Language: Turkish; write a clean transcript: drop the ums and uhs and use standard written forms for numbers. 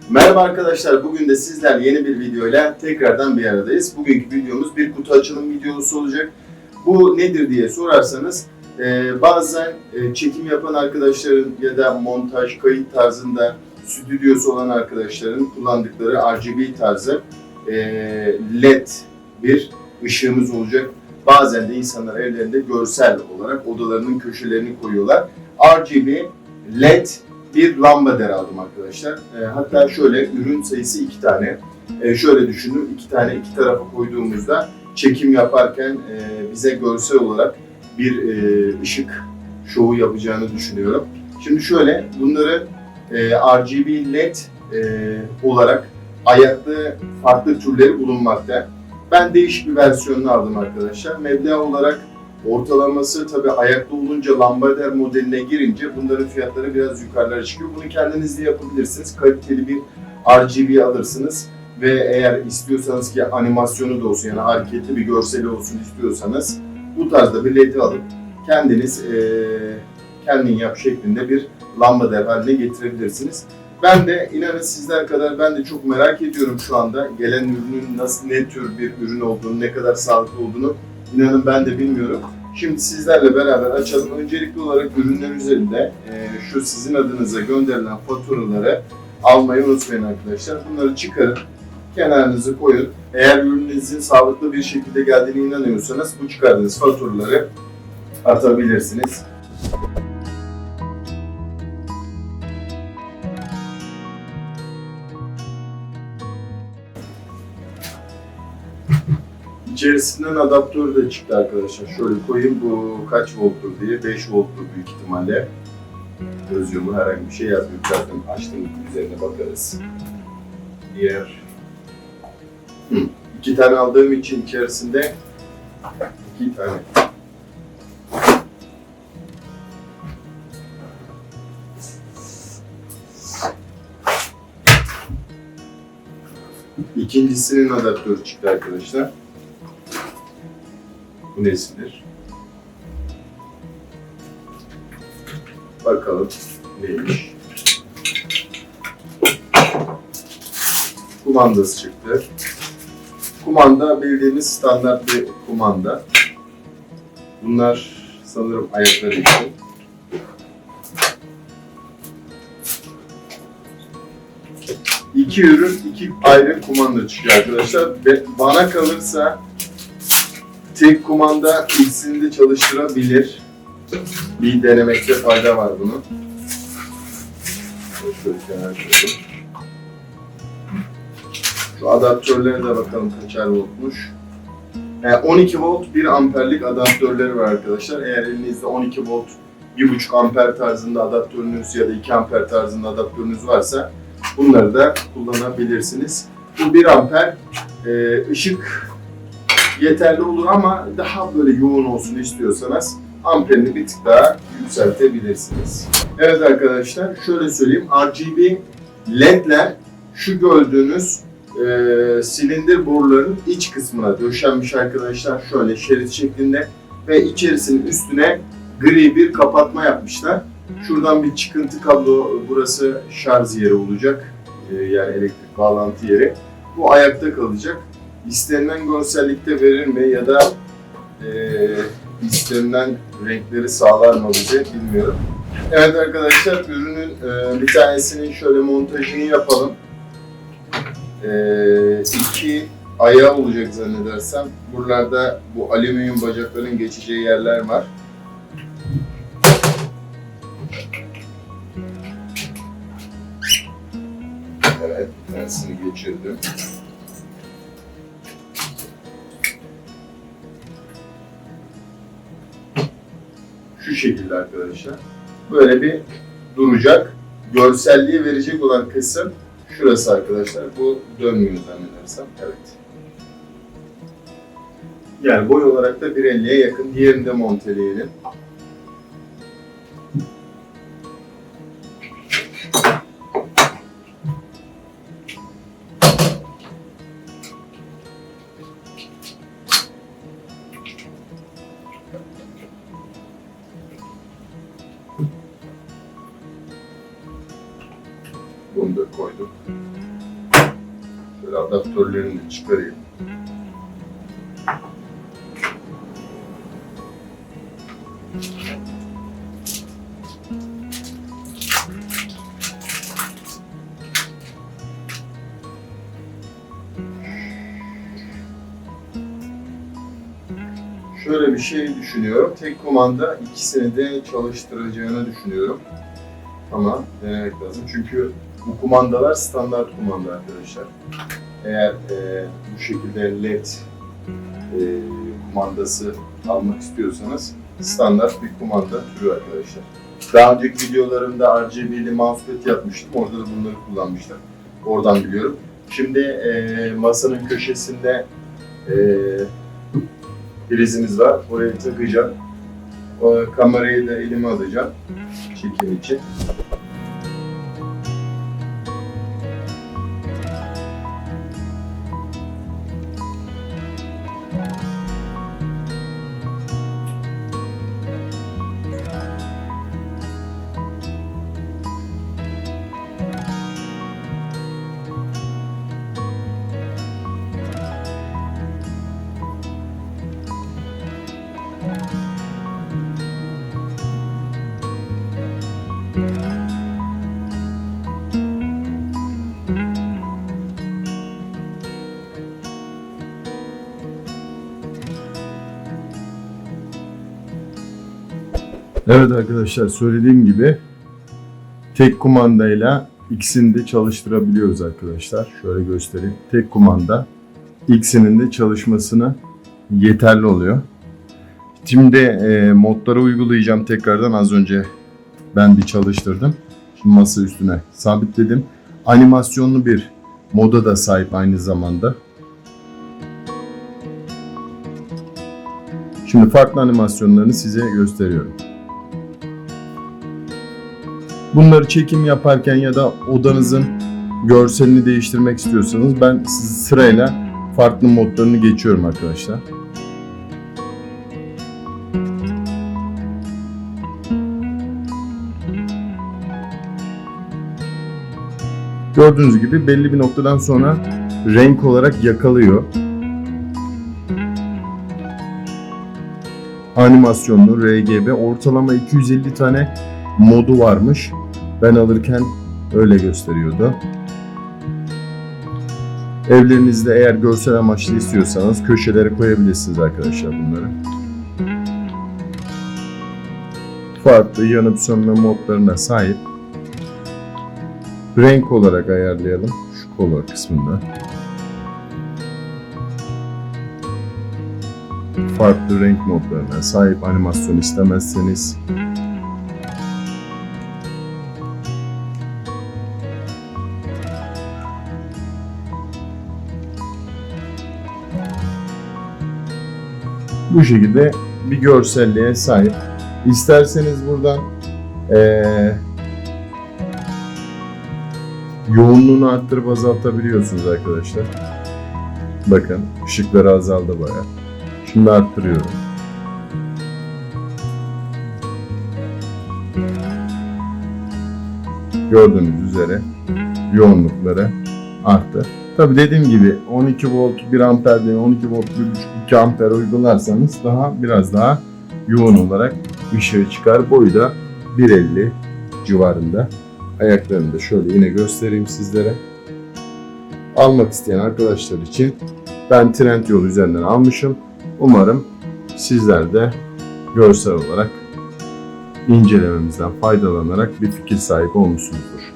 Merhaba arkadaşlar, bugün de sizlerle yeni bir videoyla tekrardan bir aradayız. Bugünkü videomuz bir kutu açılım videosu olacak. Bu nedir diye sorarsanız, bazen çekim yapan arkadaşların ya da montaj, kayıt tarzında stüdyosu olan arkadaşların kullandıkları RGB tarzı LED bir ışığımız olacak. Bazen de insanlar evlerinde görsel olarak odalarının köşelerini koyuyorlar. RGB LED bir lambader aldım arkadaşlar. Hatta şöyle ürün sayısı 2 tane. Şöyle düşünün, 2 tane iki tarafa koyduğumuzda çekim yaparken bize görsel olarak bir ışık şovu yapacağını düşünüyorum. Şimdi şöyle bunları RGB LED olarak ayaklı farklı türleri bulunmakta. Ben değişik bir versiyonunu aldım arkadaşlar. Meblağ olarak ortalaması tabii ayaklı olunca lambader modeline girince bunların fiyatları biraz yukarılara çıkıyor. Bunu kendiniz de yapabilirsiniz. Kaliteli bir RGB alırsınız ve eğer istiyorsanız ki animasyonu da olsun yani hareketli bir görseli olsun istiyorsanız bu tarzda bir LED alıp kendiniz kendin yap şeklinde bir lambader haline getirebilirsiniz. Ben de inanın sizler kadar ben de çok merak ediyorum şu anda gelen ürünün nasıl, ne tür bir ürün olduğunu, ne kadar sağlıklı olduğunu inanın ben de bilmiyorum. Şimdi sizlerle beraber açalım. Öncelikli olarak ürünler üzerinde şu sizin adınıza gönderilen faturaları almayı unutmayın arkadaşlar. Bunları çıkarın, kenarınızı koyun. Eğer ürününüzün sağlıklı bir şekilde geldiğine inanıyorsanız bu çıkardığınız faturaları atabilirsiniz. İçerisinden adaptör de çıktı arkadaşlar. Şöyle koyayım, bu kaç volttur diye. 5 volttur büyük ihtimalle. Yazıyor mu, herhangi bir şey yazmıyor. Zaten açtığım üzerine bakarız. Diğer 2 tane aldığım için içerisinde 2 tane. İkincisinin adaptörü çıktı arkadaşlar. Bu nesidir? Bakalım neymiş. Kumandası çıktı. Kumanda bildiğimiz standart bir kumanda. Bunlar sanırım ayakları için. İki ürün, iki ayrı kumanda çıkıyor arkadaşlar. Ve bana kalırsa tek kumanda ikisini de çalıştırabilir. Bir denemekte fayda var bunu. Şöyle kenara koyayım. Şu adaptörlere de bakalım kaçar voltmuş. 12 volt 1 amperlik adaptörleri var arkadaşlar. Eğer elinizde 12 volt 1,5 amper tarzında adaptörünüz ya da 2 amper tarzında adaptörünüz varsa bunları da kullanabilirsiniz. Bu 1 amper ışık yeterli olur ama daha böyle yoğun olsun istiyorsanız amperini bir tık daha yükseltebilirsiniz. Evet arkadaşlar şöyle söyleyeyim, RGB LED'ler şu gördüğünüz silindir borularının iç kısmına döşenmiş arkadaşlar, şöyle şerit şeklinde ve içerisinin üstüne gri bir kapatma yapmışlar. Şuradan bir çıkıntı kablo, burası şarj yeri olacak, yani elektrik bağlantı yeri. Bu ayakta kalacak. İstenilen görsellikte verir mi ya da istenilen renkleri sağlar mı bize bilmiyorum. Evet arkadaşlar, ürünün bir tanesinin şöyle montajını yapalım. 2 ayağı olacak zannedersem. Buralarda bu alüminyum bacakların geçeceği yerler var. Evet, bir tanesini geçirdim. Şu şekilde arkadaşlar. Böyle bir duracak. Görselliği verecek olan kısım şurası arkadaşlar. Bu dönmüyor zannedersem. Evet. Yani boy olarak da 1.50'ye yakın. Diğerini de monteleyelim. Bunu da koyduk. Böyle adaptörlerini de çıkarayım. Şöyle bir şey düşünüyorum. Tek kumanda ikisini de çalıştıracağını düşünüyorum. Ama denemek lazım. Çünkü bu kumandalar standart kumanda arkadaşlar. Eğer bu şekilde LED kumandası almak istiyorsanız standart bir kumanda türü arkadaşlar. Daha önceki videolarımda RGB'li mousepad yapmıştım. Orada da bunları kullanmıştım. Oradan biliyorum. Şimdi masanın köşesinde prizimiz var. Oraya takacağım. O kamerayı da elime alacağım. Çekim için. Evet arkadaşlar, söylediğim gibi tek kumandayla ikisini de çalıştırabiliyoruz arkadaşlar. Şöyle göstereyim. Tek kumanda ikisinin de çalışmasına yeterli oluyor. Şimdi modları uygulayacağım tekrardan. Az önce ben bir çalıştırdım. Şimdi masa üstüne sabitledim. Animasyonlu bir moda da sahip aynı zamanda. Şimdi farklı animasyonlarını size gösteriyorum. Bunları çekim yaparken ya da odanızın görselini değiştirmek istiyorsanız ben sırayla farklı modlarını geçiyorum arkadaşlar. Gördüğünüz gibi belli bir noktadan sonra renk olarak yakalıyor. Animasyonlu, RGB, ortalama 250 tane modu varmış. Ben alırken öyle gösteriyordu. Evlerinizde eğer görsel amaçlı istiyorsanız köşelere koyabilirsiniz arkadaşlar bunları. Farklı yanıp sönme modlarına sahip. Renk olarak ayarlayalım şu color kısmında. Farklı renk modlarına sahip, animasyon istemezseniz bu şekilde bir görselliğe sahip. İsterseniz buradan yoğunluğunu arttırıp azaltabiliyorsunuz arkadaşlar. Bakın ışıkları azaldı bayağı. Şimdi arttırıyorum. Gördüğünüz üzere yoğunlukları arttı. Tabi dediğim gibi 12 volt 1 amper değil, 12 volt 1,5 2 amper uygularsanız biraz daha yoğun olarak ışığı çıkar. Boyu da 1.50 civarında. Ayaklarını da şöyle yine göstereyim sizlere. Almak isteyen arkadaşlar için ben Trendyol üzerinden almışım. Umarım sizler de görsel olarak incelememizden faydalanarak bir fikir sahibi olmuşsunuzdur.